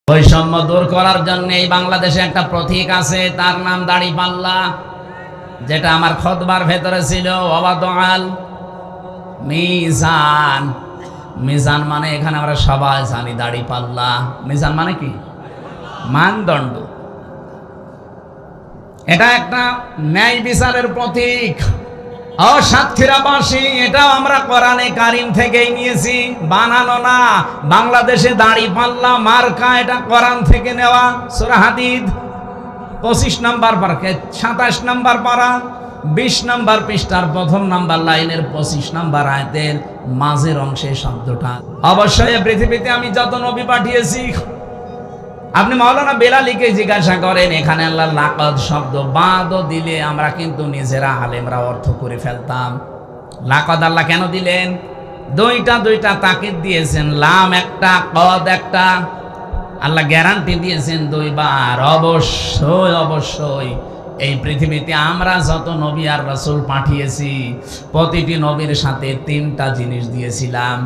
বৈষম্য দূর করার জন্য এই বাংলাদেশে একটা প্রতীক আছে, তার নাম দাড়িপাল্লা, যেটা আমার খুতবার ভেতরে ছিল। ওয়াদাআল মিজান। মিজান মানে এখানে আমরা সবাই জানি দাড়িপাল্লা। মিজান মানে কি? মানদণ্ড। এটা একটা ন্যায় বিচারের প্রতীক। ও সাতক্ষীরাবাসী, এটাও আমরা কোরআনে কারিম থেকেই নিয়েছি, বানানো না। বাংলাদেশে দাড়িপাল্লা মার্কা, এটা কোরআন থেকে নেওয়া। সূরা হাদিদ 25 নম্বর পারা, 27 নম্বর পারা, 20 নম্বর পৃষ্ঠার প্রথম নাম্বার লাইনের 25 নম্বর আয়াতের মাঝের অংশে শব্দটা। অবশ্যই পৃথিবীতে আমি যত নবী পাঠিয়েছি, আপনি মাওলানা বেলালীকে জিজ্ঞাসা করেন, এখানে আল্লাহ লাকাদ শব্দ বাদও দিলে আমরা কিন্তু নিজেরা আলেমরা অর্থ করে ফেলতাম। লাকাদ আল্লাহ কেন দিলেন? দুইটা তাকিদ দিয়েছেন, লাম একটা, কদ একটা। আল্লাহ গ্যারান্টি দিয়েছেন দুইবার। অবশ্যই এই পৃথিবীতে আমরা যত নবী আর রাসূল পাঠিয়েছি, প্রতিটি নবীর সাথে 3টা জিনিস দিয়েছিলাম।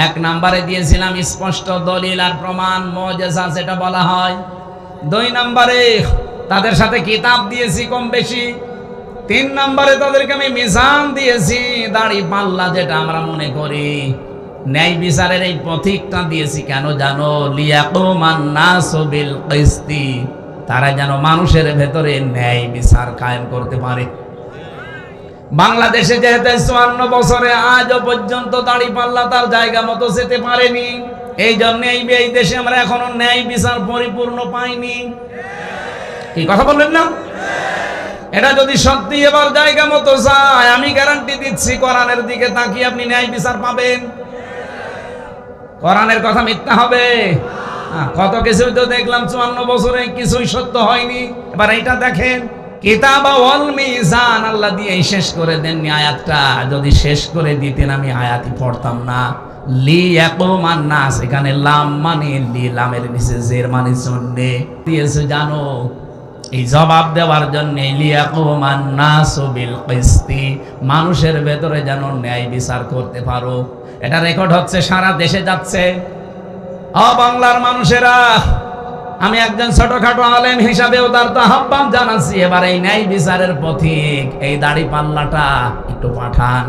1 নম্বরে দিয়েছিলাম স্পষ্ট দলিল আর প্রমাণ, মুজিজা যেটা বলা হয়। 2 নম্বরে তাদের সাথে কিতাব দিয়েছি কম বেশি। 3 নম্বরে তাদেরকে আমি মিজান দিয়েছি, দাড়িপাল্লা, যেটা আমরা মনে করি ন্যায় বিচারের এই প্রতীকটা দিয়েছি। কেন জানো? লিয়াকুমান নাসু বিল কিসতি, তারা যেন মানুষের ভেতরে ন্যায় বিচার কায়েম করতে পারে। বাংলাদেশে যেহেতু 54 বছরে আজও পর্যন্ত দাড়িপাল্লা তার জায়গা মতো যেতে পারেনি, এই জন্য এই দেশে আমরা এখনো ন্যায় বিচার পরিপূর্ণ পাইনি। কি কথা বললেন না? এটা যদি সত্যি এবার জায়গা মতো যায়, আমি গ্যারান্টি দিচ্ছি কোরআনের দিকে তাকিয়ে আপনি ন্যায় বিচার পাবেন। কোরআনের কথা মিথ্যা হবে? কত কিছু তো দেখলাম 54 বছরে কিছুই সত্য হয়নি। এবার এইটা দেখেন, কিতাব ওয়াল মিজান আল্লাহ দিয়ে শেষ করে দেননি আয়াতটা। যদি শেষ করে দিতেন আমি আয়াতই পড়তাম না। লিয়াকুমান নাস, এখানে লাম মানে লি, লামের নিচে জের মানে জন্য দিয়েছে জানো, এই জবাব দেওয়ার জন্য। লিয়াকুমান নাসু বিল কিসতি, মানুষের ভেতরে যেন ন্যায় বিচার করতে পারো। এটা রেকর্ড হচ্ছে, সারা দেশে যাচ্ছে। বাংলার মানুষেরা, আমি একজন ছোটখাটো আলেম হিসাবেও তার তো আহ্বান জানাচ্ছি, এবার এই ন্যায় বিচারের পথিক এই দাড়িপাল্লাটা একটু পাঠান।